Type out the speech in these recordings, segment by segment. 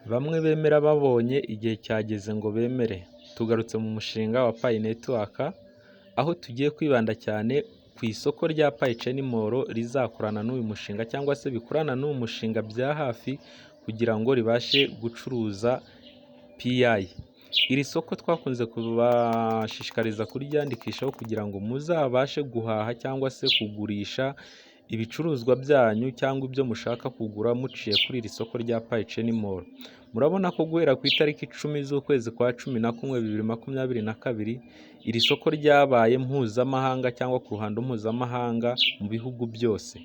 Bamwe bemera babonye igihe cyageze ngo bemere. Tugarutse mu mushinga wa Pi Network, aho tugiye kwibanda cyane ku isoko rya Pi chainmall rizakorana n'uyu mushinga cyangwa se bikorana n'uyu mushinga bya hafi kugira ngo ribashe gucuruza PI. Iri soko twakunze kubashishikariza kuryandikishaho kugira ngo muzabashe guhaha cyangwa se kugurisha ibicuruzwa byanyu cyangwa ibyo mushaka kugura muciye kuri iri soko rya Pi chainmall. Murabona ko guhera ku itariki 10 z'ukwezi kwa 11 2022 iri soko ryabaye mpuzamahanga cyangwa ku ruhando mpuzamahanga mu bihugu byose.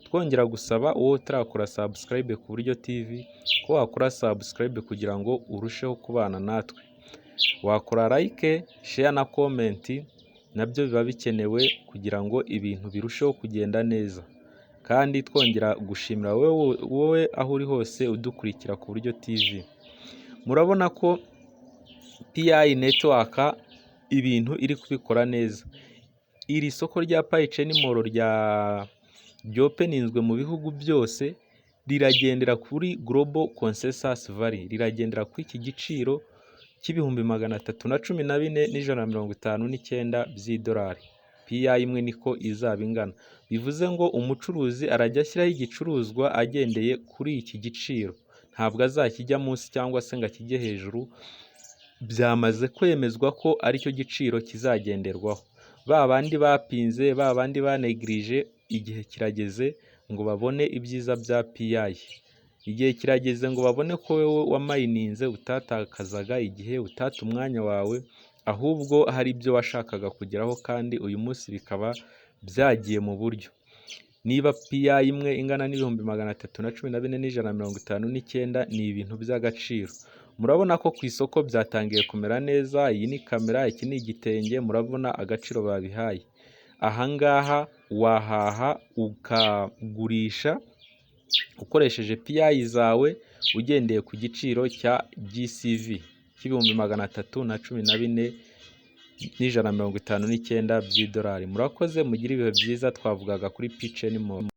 Twongera gusaba uwo utarakora subscribe ku buryo TV ko wakora subscribe kugira ngo urusheho kubana natwe. Wakora like, share na comment, nabyo biba bikenewe kugira ngo ibintu birusheho kugenda neza. Kandi twongera gushimira wowe aho uri hose udukurikira ku buryo TV. Murabona ko Pi Network ibintu iri kubikora neza. Iri soko rya Pi chainmall ryopeninzwe mu bihugu byose, riragendera kuri global consensus value, riragendera ku iki giciro cy'ibihumbi 314,159 by'idolari. PI imwe niko izaba ingana. Bivuze ngo umucuruzi arajya ashyiraho igicuruzwa agendeye kuri iki giciro, ntabwo azakijya munsi cyangwa se ngo akijye hejuru. Byamaze kwemezwa ko aricyo giciro kizagenderwaho. Babandi bapinze, babandi banegirije, igihe kirageze ngo babone ibyiza bya PI. Igihe kirageze ngo babone ko wowe wamayininze utatakazaga igihe, utata umwanya wawe, ahubwo hari ibyo washakaga kugeraho kandi uyu munsi bikaba byagiye mu buryo. Niba PI imwe ingana n'ibihumbi 314,159 ni ibintu by'agaciro. Murabona ko ku isoko byatangiye kumera neza. Iyi ni kamera, iki ni igitenge, murabona agaciro babihaye. Ahangaha wahaha ukagurisha ukoresheje PI zawe ugendeye ku giciro cya GCV cy'ibihumbi 314,159 by'idolari. Murakoze, mugire ibihe byiza. Twavugaga kuri Pi chainmall.